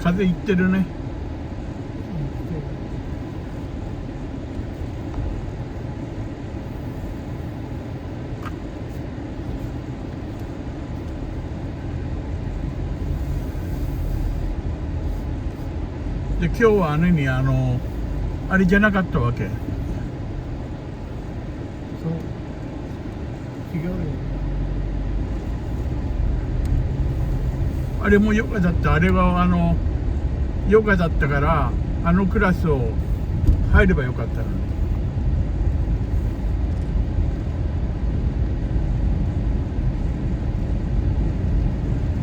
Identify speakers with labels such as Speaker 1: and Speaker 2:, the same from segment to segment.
Speaker 1: 風いってるね。で今日は何あれじゃなかったわけ。
Speaker 2: そう違うよ。
Speaker 1: あれもヨガだった。あれはヨガだったからクラスを入ればよかったのに。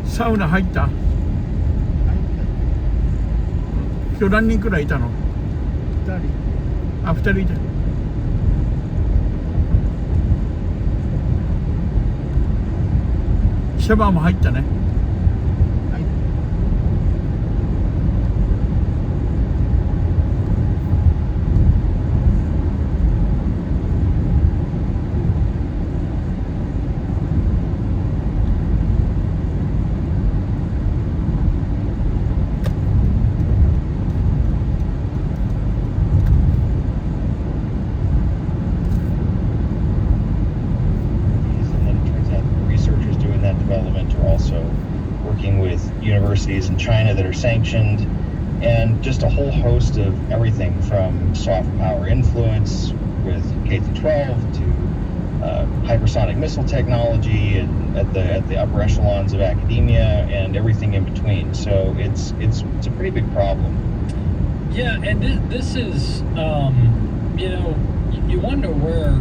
Speaker 1: サウナ入った？今日何人くらいいたの
Speaker 2: 2人。
Speaker 1: あ、2人いた。シャワーも入ったね。
Speaker 3: Universities in China that are sanctioned, and just a whole host of everything from soft power influence with K-12 to hypersonic missile technology and at the upper echelons of academia and everything in between. So it's a pretty big problem.
Speaker 4: Yeah, and this is you wonder where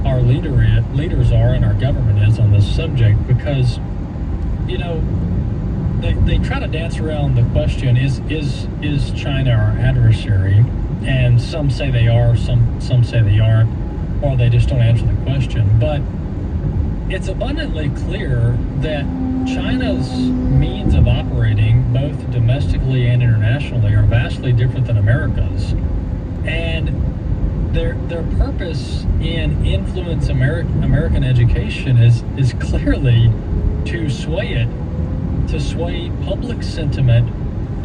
Speaker 4: our leaders are and our government is on this subject, because they try to dance around the question, is China our adversary? And some say they are, some say they aren't, or they just don't answer the question. But it's abundantly clear that China's means of operating, both domestically and internationally, are vastly different than America's. And their purpose in influence American education is clearly to sway public sentiment,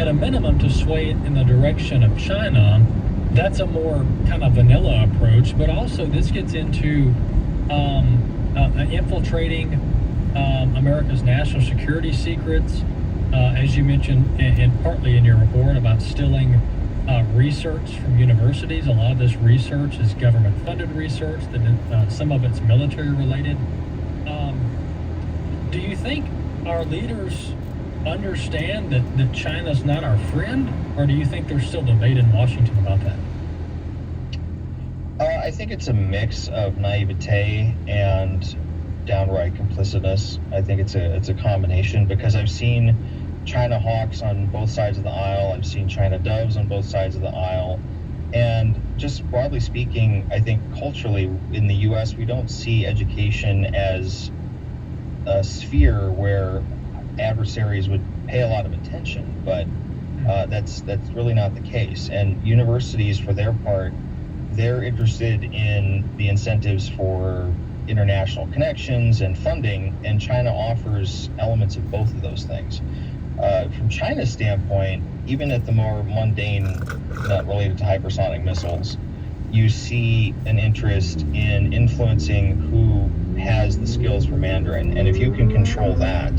Speaker 4: at a minimum to sway it in the direction of China. That's a more kind of vanilla approach, but also this gets into infiltrating America's national security secrets, as you mentioned, and partly in your report about stealing research from universities. A lot of this research is government-funded research, that some of it's military-related. Do you think our leaders understand that China's not our friend, or do you think there's still debate in Washington about that?
Speaker 3: I think it's a mix of naivete and downright complicitness. I think it's a combination, because I've seen China hawks on both sides of the aisle. I've seen China doves on both sides of the aisle. And just broadly speaking, I think culturally in the U.S. we don't see education as a sphere where adversaries would pay a lot of attention, but that's really not the case. And universities, for their part, they're interested in the incentives for international connections and funding, and China offers elements of both of those things. From China's standpoint, even at the more mundane, not related to hypersonic missiles, you see an interest in influencing who has the skills for Mandarin. And if you can control that,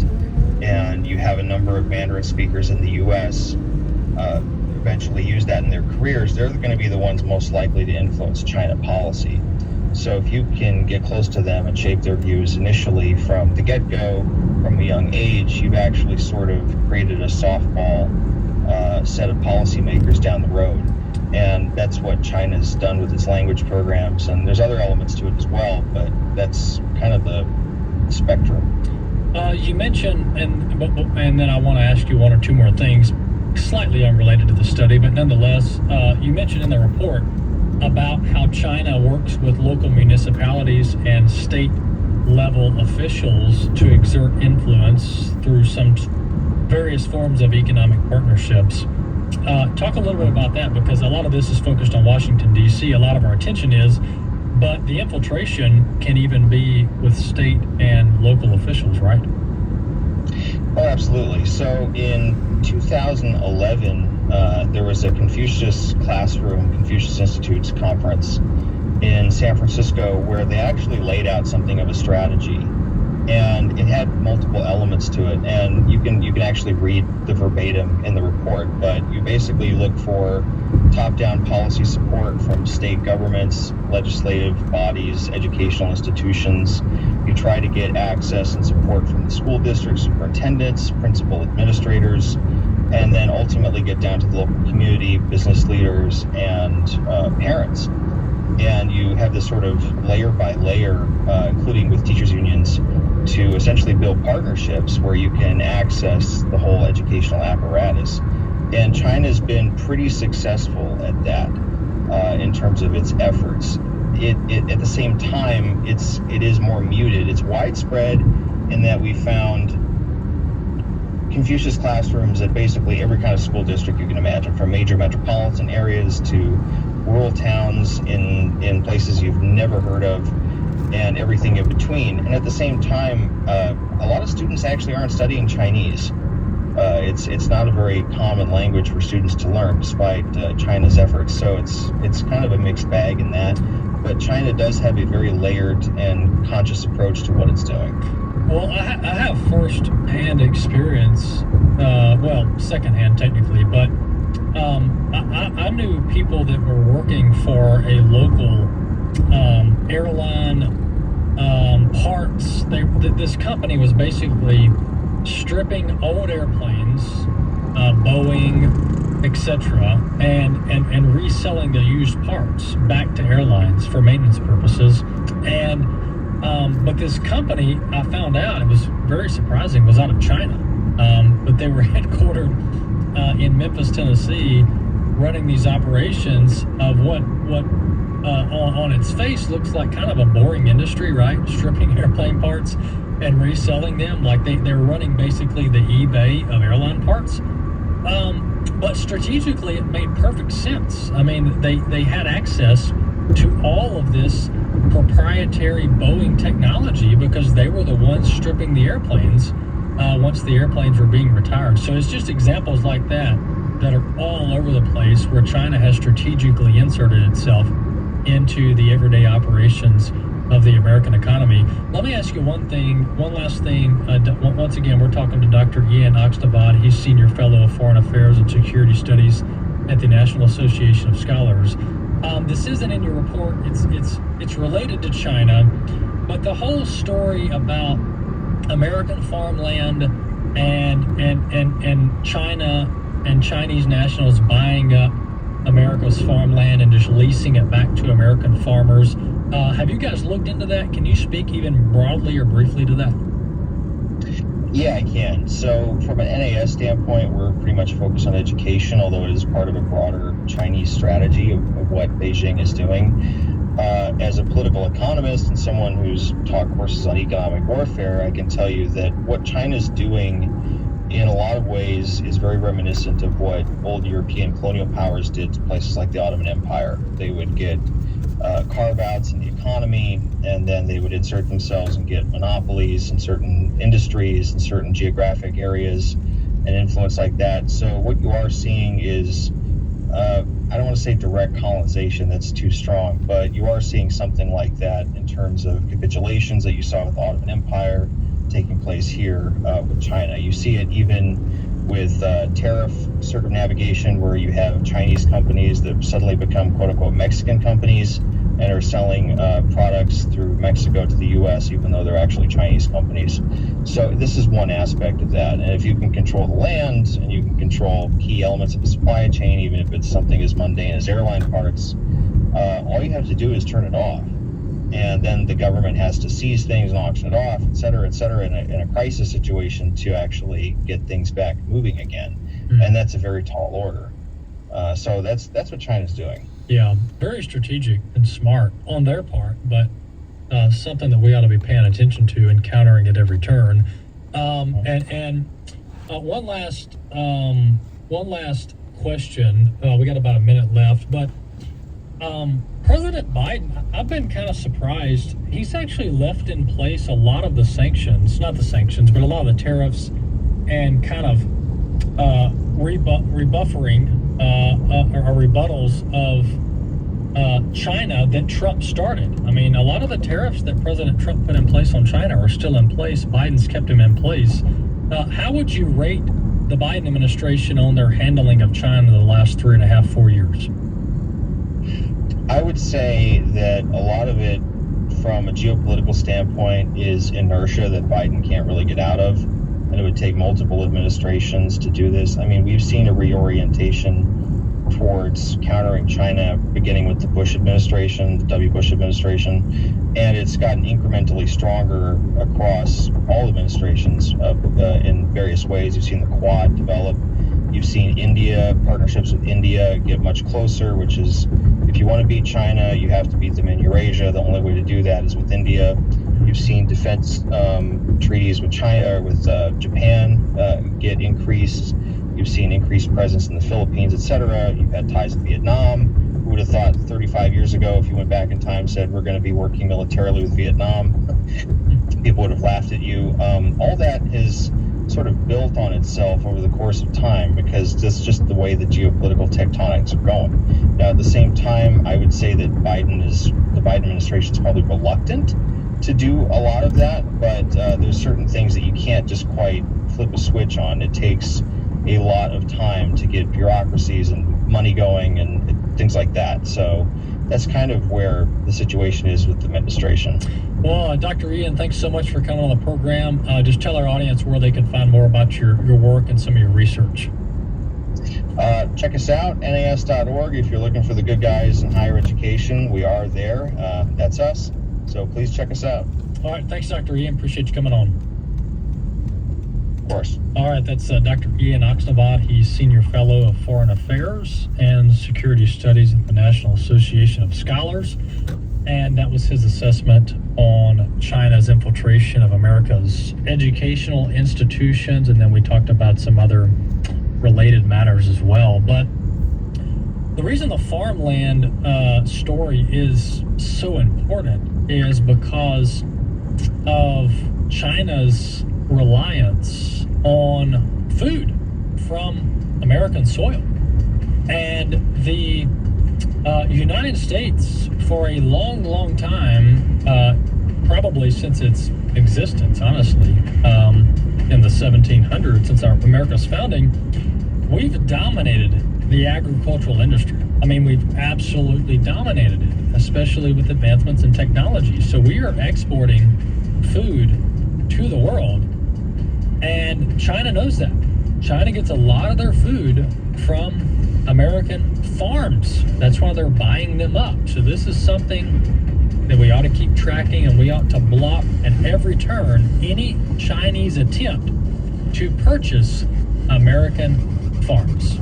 Speaker 3: and you have a number of Mandarin speakers in the U.S. Eventually use that in their careers, they're going to be the ones most likely to influence China policy. So if you can get close to them and shape their views initially from the get-go, from a young age, you've actually sort of created a softball set of policymakers down the road. And that's what China's done with its language programs. And there's other elements to it as well, but that's kind of the spectrum.
Speaker 4: You mentioned, and then I want to ask you one or two more things, slightly unrelated to the study, but nonetheless, you mentioned in the report about how China works with local municipalities and state-level officials to exert influence through some various forms of economic partnerships. Talk a little bit about that, because a lot of this is focused on Washington, D.C. A lot of our attention is, but the infiltration can even be with state and local officials, right?
Speaker 3: Oh, absolutely. So in 2011, there was a Confucius Institute's conference in San Francisco where they actually laid out something of a strategy, and it had multiple elements to it. And you can actually read the verbatim in the report, but you basically look for top-down policy support from state governments, legislative bodies, educational institutions. You try to get access and support from the school district superintendents, principal administrators, and then ultimately get down to the local community, business leaders, and parents. And you have this sort of layer by layer, including with teachers unions, to essentially build partnerships where you can access the whole educational apparatus. And China's been pretty successful at that in terms of its efforts. It at the same time, it is more muted. It's widespread in that we found Confucius classrooms at basically every kind of school district you can imagine, from major metropolitan areas to rural towns in places you've never heard of, and everything in between. And at the same time, a lot of students actually aren't studying Chinese. It's not a very common language for students to learn, despite China's efforts. So it's kind of a mixed bag in that. But China does have a very layered and conscious approach to what it's doing.
Speaker 4: Well, I have first-hand experience, second-hand technically, but I knew people that were working for a local airline parts. This company was basically stripping old airplanes, Boeing, etc., and reselling the used parts back to airlines for maintenance purposes. And but this company, I found out, it was very surprising, was out of China. But they were headquartered in Memphis, Tennessee, running these operations of what on its face looks like kind of a boring industry, right? Stripping airplane parts and reselling them. Like they're running basically the eBay of airline parts. But strategically, it made perfect sense. I mean, they had access to all of this proprietary Boeing technology because they were the ones stripping the airplanes once the airplanes were being retired. So it's just examples like that are all over the place where China has strategically inserted itself into the everyday operations of the American economy. Let me ask you one last thing. Once again, we're talking to Dr. Ian Oxtabad. He's Senior Fellow of Foreign Affairs and Security Studies at the National Association of Scholars. This isn't in your report. It's related to China, but the whole story about American farmland and China and Chinese nationals buying up America's farmland and just leasing it back to American farmers. Have you guys looked into that? Can you speak even broadly or briefly to that?
Speaker 3: Yeah, I can. So from an NAS standpoint, we're pretty much focused on education, although it is part of a broader Chinese strategy of what Beijing is doing. As a political economist and someone who's taught courses on economic warfare, I can tell you that what China's doing in a lot of ways is very reminiscent of what old European colonial powers did to places like the Ottoman Empire. They would get carve-outs in the economy, and then they would insert themselves and get monopolies in certain industries and certain geographic areas and influence like that. So what you are seeing is, I don't want to say direct colonization, that's too strong, but you are seeing something like that in terms of capitulations that you saw with the Ottoman Empire taking place here with China. You see it even with tariff circumnavigation, where you have Chinese companies that suddenly become quote-unquote Mexican companies and are selling products through Mexico to the U.S., even though they're actually Chinese companies. So this is one aspect of that. And if you can control the land and you can control key elements of the supply chain, even if it's something as mundane as airline parts, all you have to do is turn it off. And then the government has to seize things and auction it off, et cetera, in a crisis situation to actually get things back moving again. Mm-hmm. And that's a very tall order. So that's what China's doing.
Speaker 4: Yeah, very strategic and smart on their part, but something that we ought to be paying attention to and countering at every turn. One last question. We got about a minute left, but President Biden, I've been kind of surprised. He's actually left in place a lot of the sanctions, not the sanctions, but a lot of the tariffs and kind of rebuffering or rebuttals of China that Trump started. I mean, a lot of the tariffs that President Trump put in place on China are still in place. Biden's kept them in place. How would you rate the Biden administration on their handling of China the last 3.5, 4 years?
Speaker 3: I would say that a lot of it, from a geopolitical standpoint, is inertia that Biden can't really get out of, and it would take multiple administrations to do this. I mean, we've seen a reorientation towards countering China, beginning with the Bush administration, the W. Bush administration, and it's gotten incrementally stronger across all administrations in various ways. You've seen the Quad develop. You've seen India, partnerships with India get much closer, which is, if you want to beat China, you have to beat them in Eurasia. The only way to do that is with India. You've seen defense treaties with China, with Japan get increased. You've seen increased presence in the Philippines, etc. You've had ties to Vietnam. Who would have thought 35 years ago, if you went back in time, said we're going to be working militarily with Vietnam? People would have laughed at you. All that has sort of built on itself over the course of time, because that's just the way the geopolitical tectonics are going. Now, at the same time, I would say that the Biden administration is probably reluctant to do a lot of that, but there's certain things that you can't just quite flip a switch on. It takes a lot of time to get bureaucracies and money going and things like that. So that's kind of where the situation is with the administration.
Speaker 4: Well, Dr. Ian, thanks so much for coming on the program. Just tell our audience where they can find more about your work and some of your research.
Speaker 3: Check us out, nas.org. If you're looking for the good guys in higher education, we are there. That's us. So please check us out.
Speaker 4: All right. Thanks, Dr. Ian. Appreciate you coming on.
Speaker 3: Of course.
Speaker 4: All right. That's Dr. Ian Oxenavad. He's Senior Fellow of Foreign Affairs and Security Studies at the National Association of Scholars. And that was his assessment on China's infiltration of America's educational institutions. And then we talked about some other related matters as well. But the reason the farmland story is so important is because of China's reliance on food from American soil. And the United States, for a long, long time, probably since its existence, honestly, in the 1700s, since America's founding, we've dominated the agricultural industry. I mean, we've absolutely dominated it, especially with advancements in technology. So we are exporting food to the world, and China knows that. China gets a lot of their food from American farms. That's why they're buying them up. So this is something that we ought to keep tracking, and we ought to block at every turn any Chinese attempt to purchase American farms.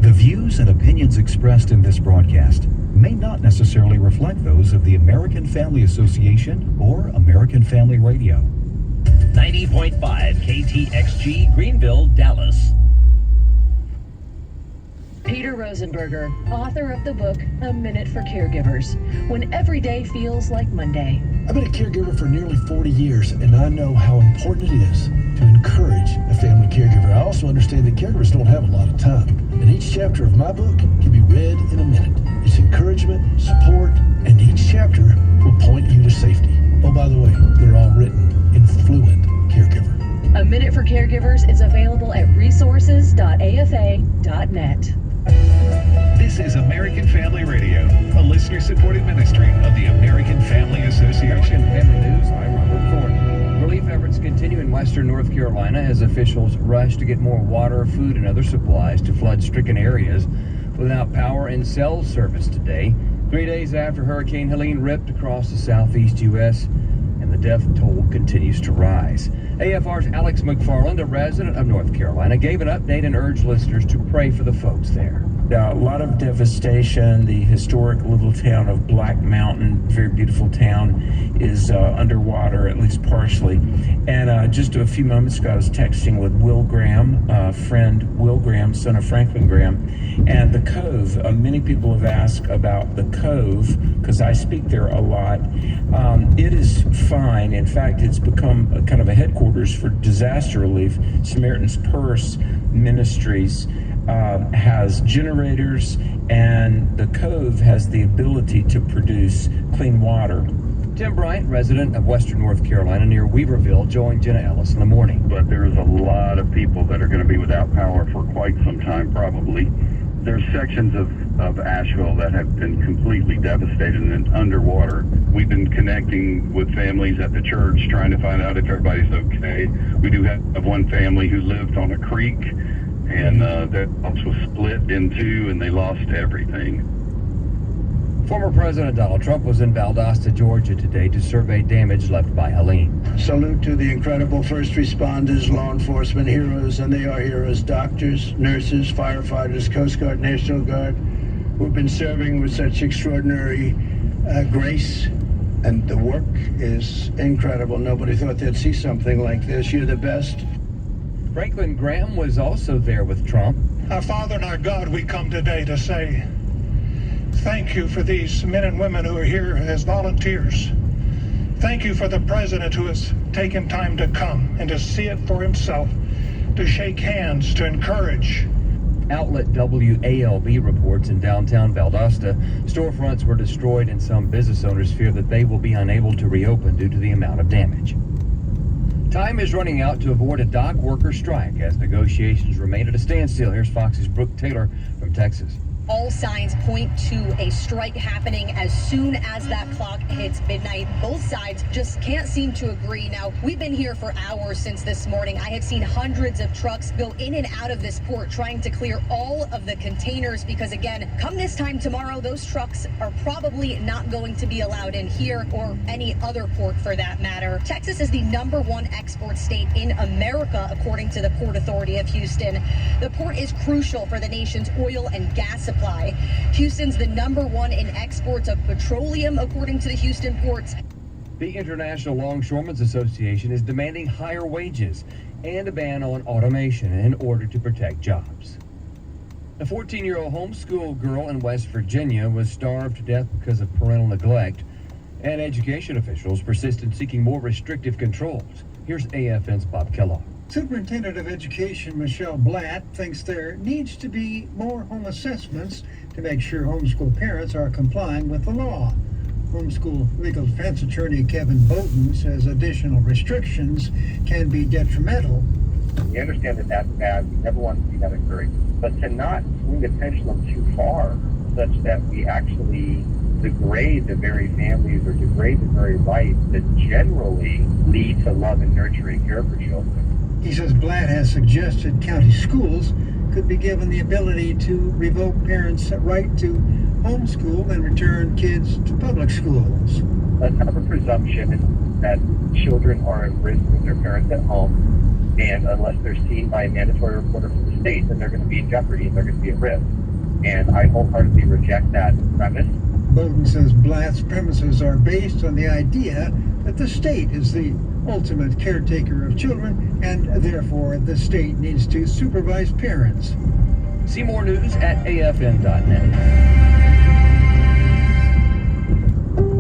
Speaker 2: The views and opinions expressed in this broadcast may not necessarily reflect those of the American Family Association or American Family Radio.
Speaker 5: 90.5 KTXG, Greenville, Dallas.
Speaker 6: Peter Rosenberger, author of the book A Minute for Caregivers, When Every Day Feels Like Monday.
Speaker 7: I've been a caregiver for nearly 40 years, and I know how important it is to encourage a family caregiver. I also understand that caregivers don't have a lot of time, and each chapter of my book can be read in a minute. It's encouragement, support, and each chapter will point you to safety. Oh, by the way, they're all written in fluent caregiver.
Speaker 6: A Minute for Caregivers is available at resources.afa.net.
Speaker 8: This is American Family Radio, a listener-supported ministry of the American Family Association.
Speaker 9: Family News, I'm Robert Thornton. Relief efforts continue in western North Carolina as officials rush to get more water, food, and other supplies to flood-stricken areas without power and cell service today, 3 days after Hurricane Helene ripped across the southeast U.S., and the death toll continues to rise. AFR's Alex McFarland, a resident of North Carolina, gave an update and urged listeners to pray for the folks there.
Speaker 10: A lot of devastation. The historic little town of Black Mountain, very beautiful town, is underwater, at least partially. And just a few moments ago, I was texting with Will Graham, friend Will Graham, son of Franklin Graham, and the Cove. Many people have asked about the Cove, because I speak there a lot. It is fine. In fact, it's become a kind of a headquarters for disaster relief. Samaritan's Purse Ministries has generators, and the Cove has the ability to produce clean water.
Speaker 9: Tim Bryant, resident of Western North Carolina near Weaverville, joined Jenna Ellis in the morning.
Speaker 11: But there's a lot of people that are going to be without power for quite some time, probably. There's sections of Asheville that have been completely devastated and underwater. We've been connecting with families at the church, trying to find out if everybody's okay. We do have one family who lived on a creek, and their house was split in two, and they lost everything.
Speaker 9: Former President Donald Trump was in Valdosta, Georgia today to survey damage left by Helene.
Speaker 12: Salute to the incredible first responders, law enforcement heroes, and they are heroes, doctors, nurses, firefighters, Coast Guard, National Guard, who've been serving with such extraordinary grace. And the work is incredible. Nobody thought they'd see something like this. You're the best.
Speaker 9: Franklin Graham was also there with Trump.
Speaker 13: Our Father and our God, we come today to say thank you for these men and women who are here as volunteers. Thank you for the president who has taken time to come and to see it for himself, to shake hands, to encourage.
Speaker 9: Outlet WALB reports in downtown Valdosta, storefronts were destroyed and some business owners fear that they will be unable to reopen due to the amount of damage. Time is running out to avoid a dock worker strike as negotiations remain at a standstill. Here's Fox's Brooke Taylor from Texas.
Speaker 14: All signs point to a strike happening as soon as that clock hits midnight. Both sides just can't seem to agree. Now, we've been here for hours since this morning. I have seen hundreds of trucks go in and out of this port trying to clear all of the containers because, again, come this time tomorrow, those trucks are probably not going to be allowed in here or any other port for that matter. Texas is the #1 export state in America, according to the Port Authority of Houston. The port is crucial for the nation's oil and gas supply. Houston's the #1 in exports of petroleum, according to the Houston ports.
Speaker 9: The International Longshoremen's Association is demanding higher wages and a ban on automation in order to protect jobs. A 14-year-old homeschool girl in West Virginia was starved to death because of parental neglect, and education officials persist in seeking more restrictive controls. Here's AFN's Bob Kellogg.
Speaker 15: Superintendent of Education Michelle Blatt thinks there needs to be more home assessments to make sure homeschool parents are complying with the law. Homeschool legal defense attorney Kevin Bowden says additional restrictions can be detrimental.
Speaker 16: We understand that that's bad. We never want to see that occurring. But to not swing the pendulum too far such that we actually degrade the very families or degrade the very rights that generally lead to love and nurturing care for children.
Speaker 15: He says Blatt has suggested county schools could be given the ability to revoke parents' right to homeschool and return kids to public schools.
Speaker 16: Let's have a presumption that children are at risk with their parents at home, and unless they're seen by a mandatory reporter from the state, then they're going to be in jeopardy and they're going to be at risk. And I wholeheartedly reject that premise.
Speaker 15: Bowden says Blatt's premises are based on the idea that the state is the ultimate caretaker of children, and therefore the state needs to supervise parents.
Speaker 9: See more news at afn.net.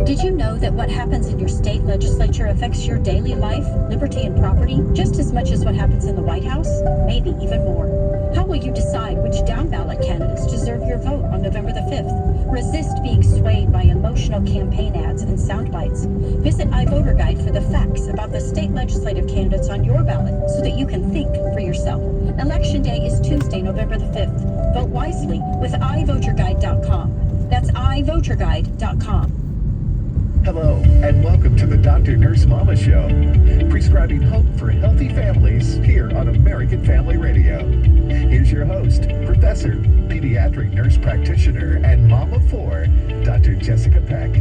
Speaker 17: Did you know that what happens in your state legislature affects your daily life, liberty, and property just as much as what happens in the White House? Maybe even more. How will you decide which down-ballot candidates deserve your vote on November the 5th? Resist being swayed by emotional campaign ads and sound bites. Visit iVoter Guide for the facts about the state legislative candidates on your ballot so that you can think for yourself. Election Day is Tuesday, November the 5th. Vote wisely with iVoterGuide.com. That's iVoterGuide.com.
Speaker 8: Hello, and welcome to the Dr. Nurse Mama Show, prescribing hope for healthy families here on American Family Radio. Here's your host, Professor, Pediatric Nurse Practitioner, and Mama for Dr. Jessica Peck.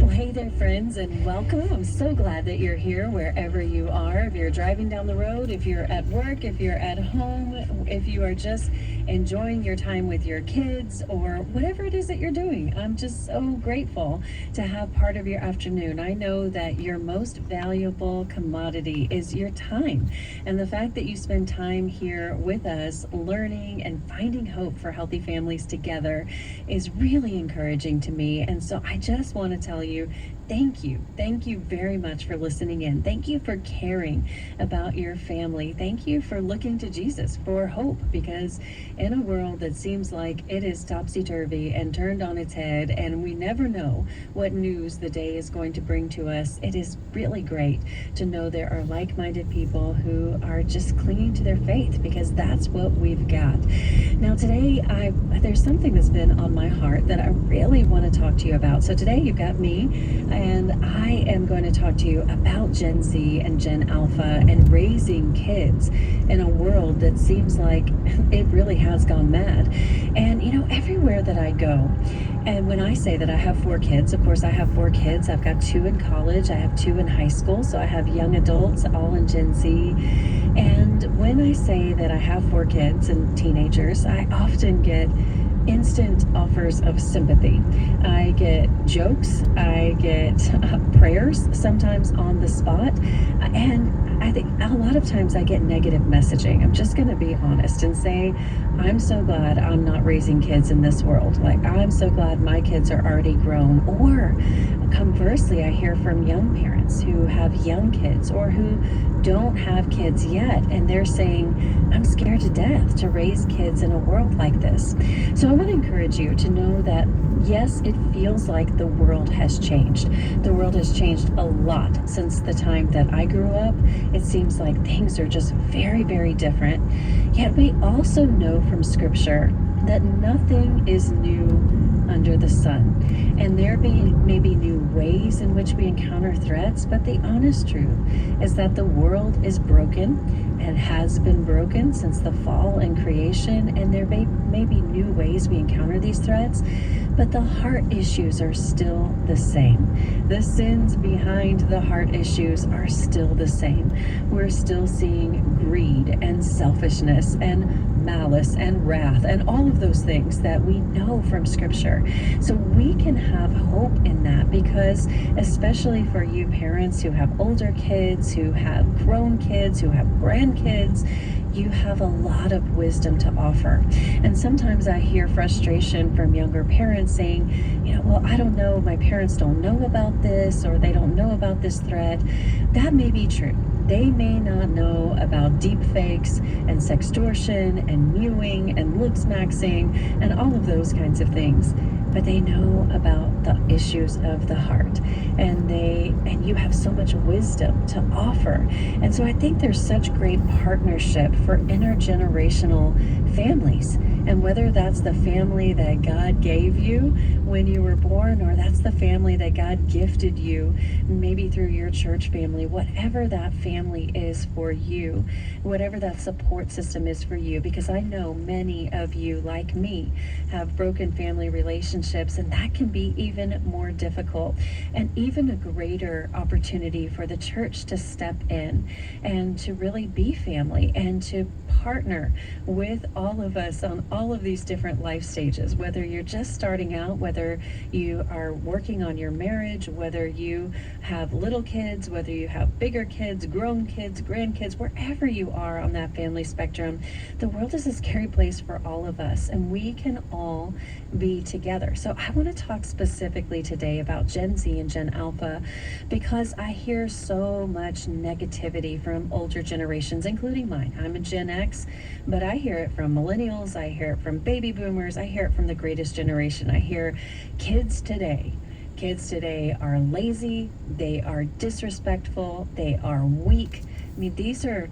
Speaker 18: Well, hey there, friends. and welcome. I'm so glad that you're here wherever you are. If you're driving down the road, if you're at work, if you're at home, if you are just enjoying your time with your kids, or whatever it is that you're doing. I'm just so grateful to have part of your afternoon. I know that your most valuable commodity is your time. And the fact that you spend time here with us, learning and finding hope for healthy families together is really encouraging to me. And so I just want to tell you, thank you. Thank you very much for listening in. Thank you for caring about your family. Thank you for looking to Jesus for hope, because in a world that seems like it is topsy-turvy and turned on its head, and we never know what news the day is going to bring to us, it is really great to know there are like-minded people who are just clinging to their faith, because that's what we've got. Now today, there's something that's been on my heart that I really want to talk to you about. So today you've got me, and I am going to talk to you about Gen Z and Gen Alpha and raising kids in a world that seems like it really has gone mad. And you know, everywhere that I go, and when I say that I have 4 kids, of course I have 4 kids. I've got 2 in college, I have 2 in high school, so I have young adults all in Gen Z. And when I say that I have 4 kids and teenagers, I often get instant offers of sympathy. I get jokes, I get prayers, sometimes on the spot, and I think a lot of times I get negative messaging. I'm just going to be honest and say, I'm so glad I'm not raising kids in this world. Like, I'm so glad my kids are already grown. Or conversely, I hear from young parents who have young kids or who don't have kids yet, and they're saying, I'm scared to death to raise kids in a world like this. So I want to encourage you to know that yes, it feels like the world has changed. The world has changed a lot since the time that I grew up. It seems like things are just very, very different. Yet we also know from Scripture that nothing is new under the sun. And there may be new ways in which we encounter threats, but the honest truth is that the world is broken and has been broken since the fall and creation, and there may be new ways we encounter these threats, but the heart issues are still the same. The sins behind the heart issues are still the same. We're still seeing greed and selfishness and malice and wrath and all of those things that we know from Scripture. So we can have hope in that, because especially for you parents who have older kids, who have grown kids, who have grandkids, you have a lot of wisdom to offer. And sometimes I hear frustration from younger parents saying, you know, well, I don't know, my parents don't know about this, or they don't know about this threat. That may be true. They may not know about deep fakes and sextortion and mewing and lip maxing and all of those kinds of things, but they know about the issues of the heart, and you have so much wisdom to offer. And so I think there's such great partnership for intergenerational families. And whether that's the family that God gave you when you were born, or that's the family that God gifted you, maybe through your church family, whatever that family is for you, whatever that support system is for you, because I know many of you, like me, have broken family relationships, and that can be even more difficult, and even a greater opportunity for the church to step in and to really be family and to partner with all of us on all of these different life stages, whether you're just starting out, whether you are working on your marriage, whether you have little kids, whether you have bigger kids, grown kids, grandkids, wherever you are on that family spectrum. The world is a scary place for all of us, and we can all be together. So I want to talk specifically today about Gen Z and Gen Alpha, because I hear so much negativity from older generations, including mine. I'm a Gen X, but I hear it from millennials, I hear it from baby boomers, I hear it from the greatest generation. I hear kids today are lazy, they are disrespectful, they are weak. I mean, these are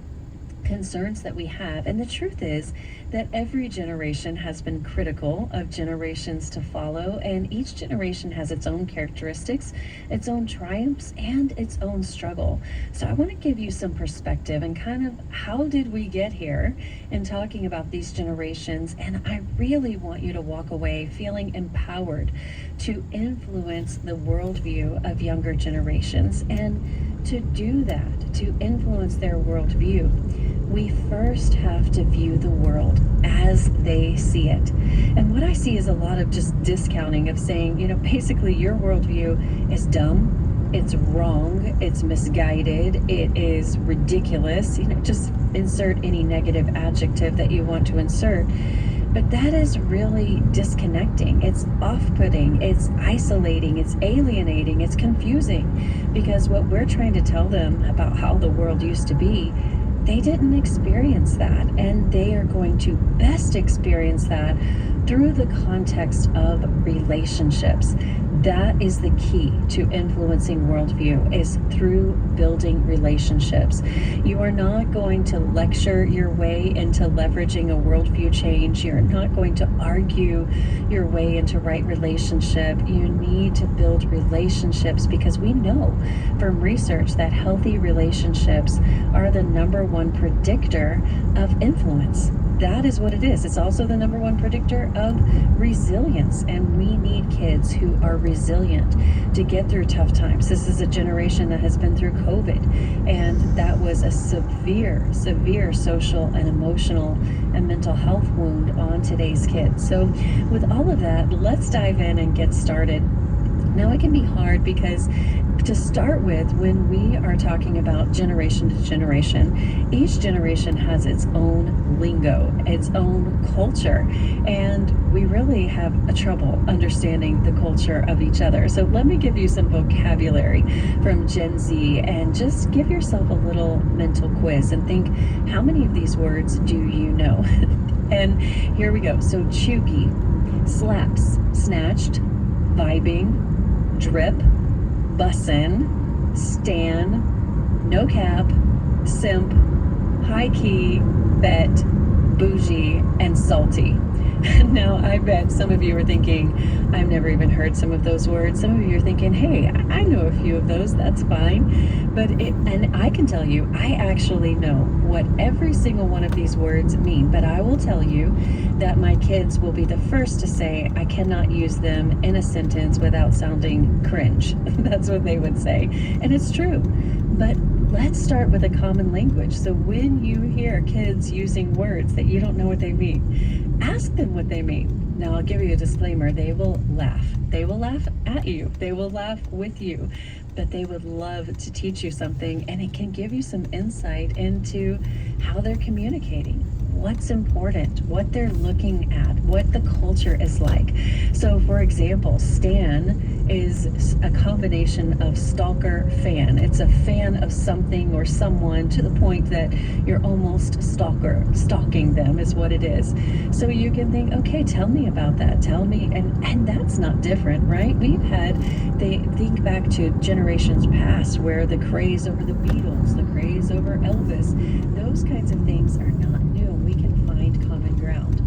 Speaker 18: concerns that we have. And the truth is that every generation has been critical of generations to follow, and each generation has its own characteristics, its own triumphs, and its own struggle. So I want to give you some perspective and kind of how did we get here in talking about these generations. And I really want you to walk away feeling empowered to influence the worldview of younger generations. And to do that, to influence their worldview, we first have to view the world as they see it. And what I see is a lot of just discounting of saying, basically your worldview is dumb, it's wrong, it's misguided, it is ridiculous. Just insert any negative adjective that you want to insert. But that is really disconnecting. It's off-putting, it's isolating, it's alienating, it's confusing. Because what we're trying to tell them about how the world used to be, they didn't experience that, and they are going to best experience that through the context of relationships. That is the key to influencing worldview, is through building relationships. You are not going to lecture your way into leveraging a worldview change. You're not going to argue your way into right relationship. You need to build relationships, because we know from research that healthy relationships are the number one predictor of influence. That is what it is. It's also the number one predictor of resilience, and we need kids who are resilient to get through tough times. This is a generation that has been through COVID, and that was a severe social and emotional and mental health wound on today's kids. So with all of that, let's dive in and get started. Now, it can be hard because, to start with, when we are talking about generation to generation, each generation has its own lingo, its own culture, and we really have a trouble understanding the culture of each other. So let me give you some vocabulary from Gen Z and just give yourself a little mental quiz and think, how many of these words do you know? And here we go. So chuggy, slaps, snatched, vibing, drip, bussin', stan, no cap, simp, high key, bet, bougie, and salty. Now, I bet some of you are thinking, I've never even heard some of those words. Some of you are thinking, hey, I know a few of those, that's fine. And I can tell you, I actually know what every single one of these words mean, but I will tell you that my kids will be the first to say, I cannot use them in a sentence without sounding cringe. That's what they would say. And it's true. But let's start with a common language. So when you hear kids using words that you don't know what they mean, ask them what they mean. Now, I'll give you a disclaimer. They will laugh. They will laugh at you. They will laugh with you. But they would love to teach you something, and it can give you some insight into how they're communicating, what's important, what they're looking at, what the culture is like. So, for example, stan is a combination of stalker, fan. It's a fan of something or someone to the point that you're almost stalking them is what it is. So you can think, okay, tell me about that. Tell me, and that's not different, right? They think back to generations past where the craze over the Beatles, the craze over Elvis, those kinds of things are not new. We can find common ground.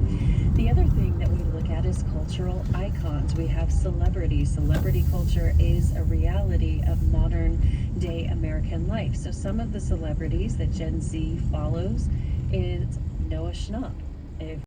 Speaker 18: The other thing that we look at is cultural icons. We have celebrities. Celebrity culture is a reality of modern day American life. So some of the celebrities that Gen Z follows is Noah Schnapp. If